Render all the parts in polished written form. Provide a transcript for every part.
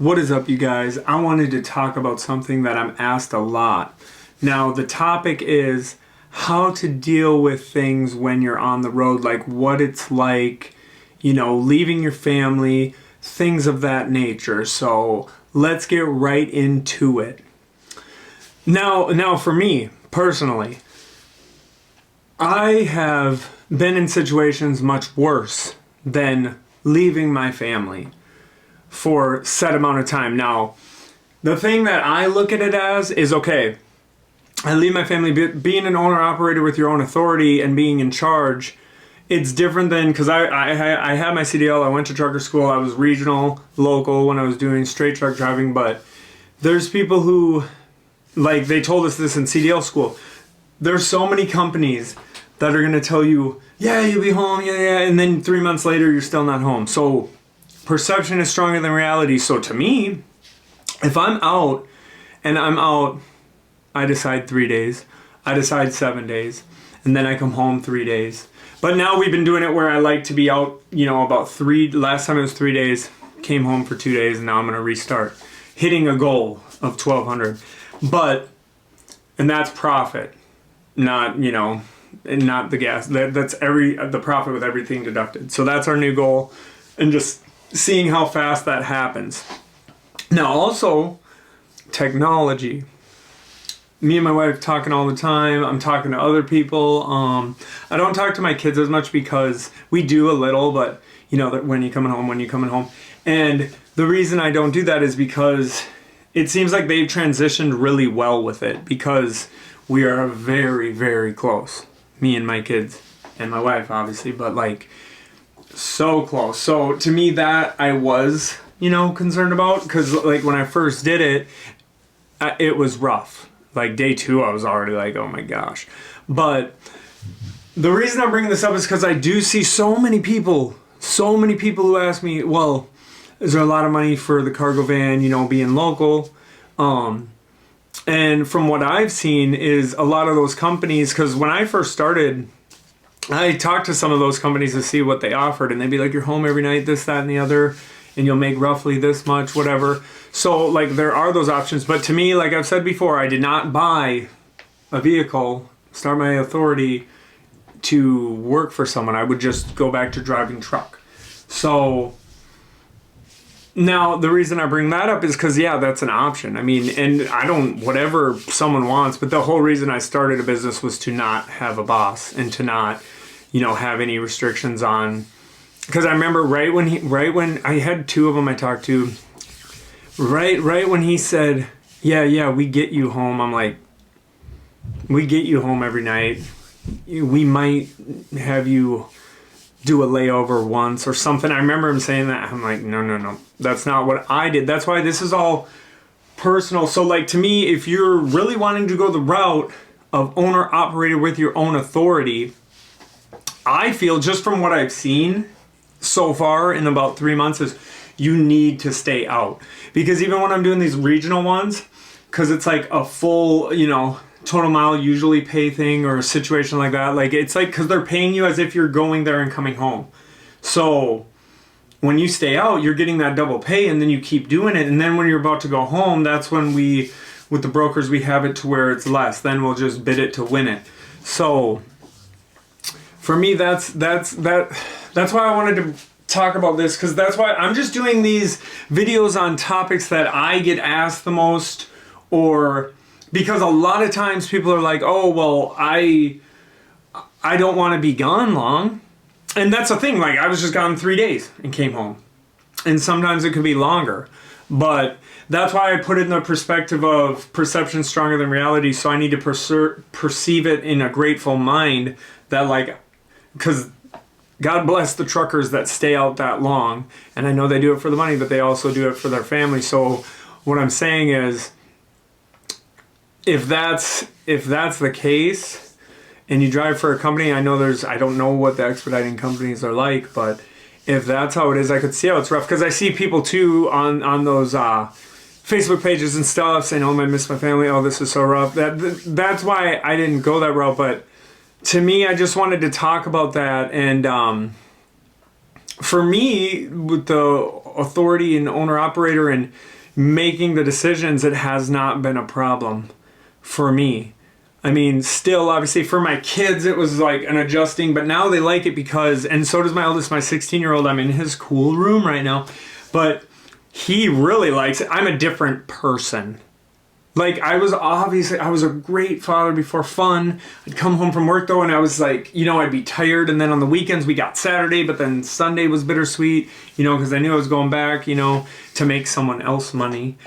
What is up, you guys? I wanted to talk about something that I'm asked a lot. Now, the topic is how to deal with things when you're on the road, like what it's like, leaving your family, things of that nature. So let's get right into it. Now for me, personally, I have been in situations much worse than leaving my family for a set amount of time. Now, the thing that I look at it as is, okay, I leave my family. Being an owner-operator with your own authority and being in charge, it's different than, because I had my CDL, I went to trucker school, I was regional, local when I was doing straight truck driving, but there's people who, like they told us this in CDL school, there's so many companies that are going to tell you, yeah, you'll be home, yeah, and then 3 months later, you're still not home. So perception is stronger than reality. So to me, if I'm out and I'm out, I decide 3 days, I decide 7 days, and then I come home 3 days. But now we've been doing it where I like to be out, about last time it was 3 days, came home for 2 days, and now I'm going to restart, hitting a goal of 1,200. And that's profit, not, and not the gas. That's the profit with everything deducted. So that's our new goal, and just seeing how fast that happens. Now also, technology. Me and my wife talking all the time. I'm talking to other people. I don't talk to my kids as much because we do a little, but that when you're coming home. And the reason I don't do that is because it seems like they've transitioned really well with it, because we are very, very close. Me and my kids and my wife, obviously, but like so close. So to me, that I was, concerned about, because like when I first did it, it was rough. Like day 2, I was already like, oh my gosh. But the reason I'm bringing this up is because I do see so many people who ask me, well, is there a lot of money for the cargo van, being local? And from what I've seen is a lot of those companies, because when I first started, I talked to some of those companies to see what they offered, and they'd be like, you're home every night, this, that, and the other, and you'll make roughly this much, whatever. So like there are those options. But to me, like I've said before, I did not buy a vehicle, start my authority to work for someone. I would just go back to driving truck. So now the reason I bring that up is because, yeah, that's an option. I mean, and I don't, whatever someone wants, but the whole reason I started a business was to not have a boss and to not, have any restrictions on. Because I remember right when I had 2 of them I talked to, right when he said, yeah, we get you home. I'm like, we get you home every night. We might have you do a layover once or something. I remember him saying that. I'm like, no, that's not what I did. That's why this is all personal. So like to me, if you're really wanting to go the route of owner operator with your own authority, I feel just from what I've seen so far in about 3 months is you need to stay out. Because even when I'm doing these regional ones, because it's like a full, total mile usually pay thing or a situation like that, like it's like, because they're paying you as if you're going there and coming home. So when you stay out, you're getting that double pay, and then you keep doing it. And then when you're about to go home, that's when with the brokers, we have it to where it's less. Then we'll just bid it to win it. So for me, that's why I wanted to talk about this, because that's why I'm just doing these videos on topics that I get asked the most, or because a lot of times people are like, oh, well, I don't want to be gone long. And that's the thing, like I was just gone 3 days and came home. And sometimes it could be longer. But that's why I put it in the perspective of perception stronger than reality. So I need to perceive it in a grateful mind that, like, because God bless the truckers that stay out that long. And I know they do it for the money, but they also do it for their family. So what I'm saying is, if that's the case, and you drive for a company, I don't know what the expediting companies are like, but if that's how it is, I could see how it's rough. Because I see people too on those Facebook pages and stuff saying, oh, I miss my family, oh, this is so rough. That's why I didn't go that route. But to me, I just wanted to talk about that. And for me, with the authority and owner operator and making the decisions, it has not been a problem for me. I mean, still, obviously, for my kids, it was like an adjusting, but now they like it because, and so does my oldest, my 16-year-old. I'm in his cool room right now, but he really likes it. I'm a different person. Like, I was a great father before fun. I'd come home from work, though, and I was like, you know, I'd be tired, and then on the weekends, we got Saturday, but then Sunday was bittersweet, you know, because I knew I was going back, you know, to make someone else money.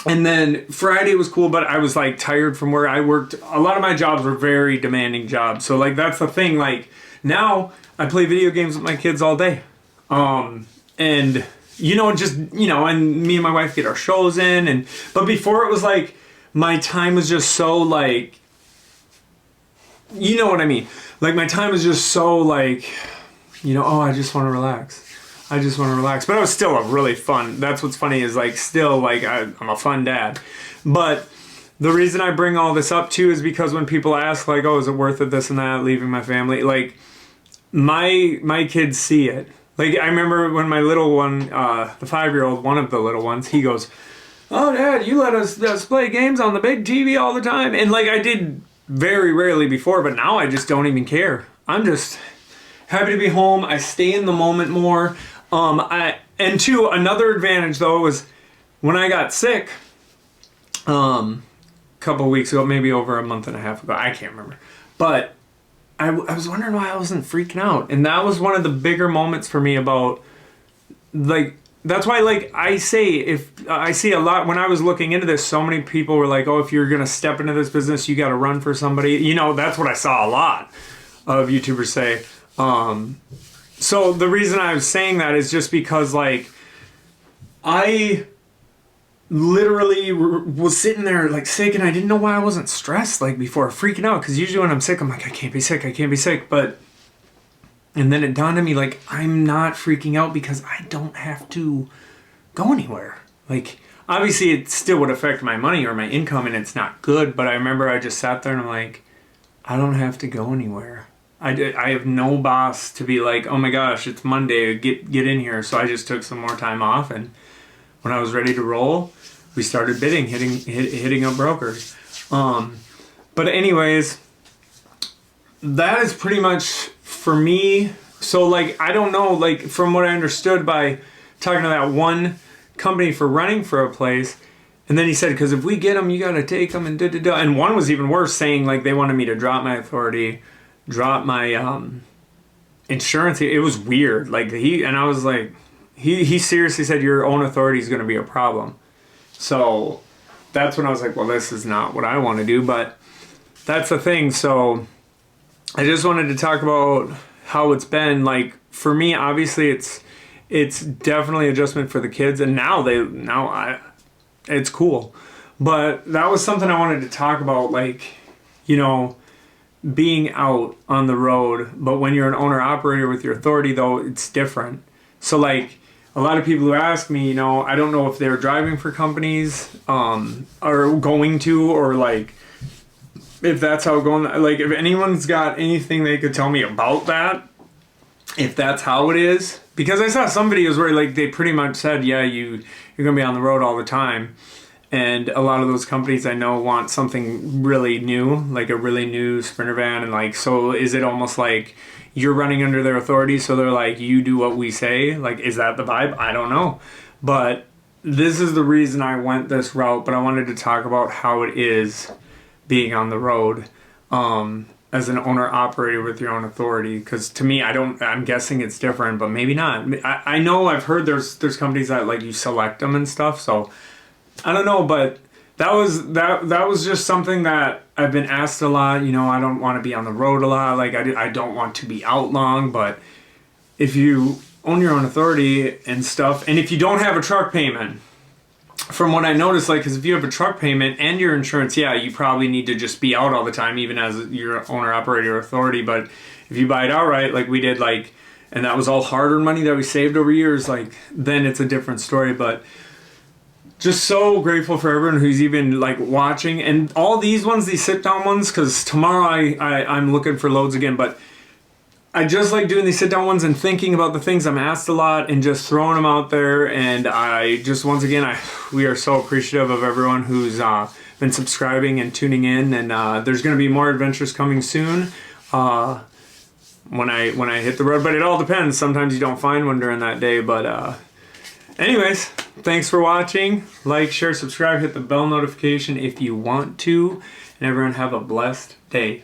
And then Friday was cool, but I was like tired from where I worked. A lot of my jobs were very demanding jobs. So like that's the thing. Like now I play video games with my kids all day. And you know, just, you know, and me and my wife get our shows in, but before it was like my time was just so like, you know what I mean? Like my time was just so like, you know, oh, I just want to relax. I just want to relax. But I was still a really fun. That's what's funny is like still like I'm a fun dad. But the reason I bring all this up too is because when people ask like, oh, is it worth it, this and that, leaving my family, like my kids see it. Like I remember when my little one, the 5-year-old, one of the little ones, he goes, oh, Dad, you let us play games on the big TV all the time. And like I did very rarely before, but now I just don't even care. I'm just happy to be home. I stay in the moment more. And two, another advantage though was when I got sick, a couple of weeks ago, maybe over a month and a half ago, I can't remember, but I was wondering why I wasn't freaking out. And that was one of the bigger moments for me about like, that's why like I say, if I see a lot when I was looking into this, so many people were like, oh, if you're going to step into this business, you got to run for somebody, you know, that's what I saw a lot of YouTubers say. So the reason I was saying that is just because like I literally was sitting there like sick and I didn't know why I wasn't stressed like before, freaking out, because usually when I'm sick I'm like I can't be sick, but and then it dawned on me like I'm not freaking out because I don't have to go anywhere. Like obviously it still would affect my money or my income and it's not good, but I remember I just sat there and I'm like I don't have to go anywhere. I have no boss to be like, oh my gosh, it's Monday, get in here. So I just took some more time off, and when I was ready to roll, we started bidding, hitting up brokers. But anyways, that is pretty much for me. So like, I don't know, like from what I understood by talking to that one company for running for a place, and then he said, because if we get them, you got to take them and da-da-da. And one was even worse, saying like they wanted me to drop my authority, drop my insurance. It was weird. Like I was like, he seriously said your own authority is going to be a problem. So that's when I was like, well, this is not what I want to do, but that's the thing. So I just wanted to talk about how it's been. Like for me, obviously it's definitely adjustment for the kids, and it's cool. But that was something I wanted to talk about, like, you know, being out on the road. But when you're an owner operator with your authority, though, it's different. So like a lot of people who ask me, you know, I don't know if they're driving for companies or going to, or like if that's how it's going. Like if anyone's got anything they could tell me about that, if that's how it is. Because I saw some videos where like they pretty much said, yeah, you're gonna be on the road all the time. And a lot of those companies I know want something really new, like a really new Sprinter van. And like, so is it almost like you're running under their authority? So they're like, you do what we say. Like, is that the vibe? I don't know. But this is the reason I went this route. But I wanted to talk about how it is being on the road as an owner operator with your own authority. Because to me, I'm guessing it's different, but maybe not. I know I've heard there's companies that like you select them and stuff. So I don't know, but that was just something that I've been asked a lot. You know, I don't want to be on the road a lot. Like I don't want to be out long, but if you own your own authority and stuff, and if you don't have a truck payment, from what I noticed, like, because if you have a truck payment and your insurance, yeah, you probably need to just be out all the time, even as your owner operator authority. But if you buy it outright, like we did, like, and that was all hard-earned money that we saved over years, like, then it's a different story. But just so grateful for everyone who's even like watching, and all these ones, these sit down ones, because tomorrow I'm looking for loads again. But I just like doing these sit down ones and thinking about the things I'm asked a lot and just throwing them out there. And I just, once again, we are so appreciative of everyone who's been subscribing and tuning in. And there's going to be more adventures coming soon when I hit the road. But it all depends. Sometimes you don't find one during that day. But anyways, thanks for watching. Like, share, subscribe, hit the bell notification if you want to. And everyone have a blessed day.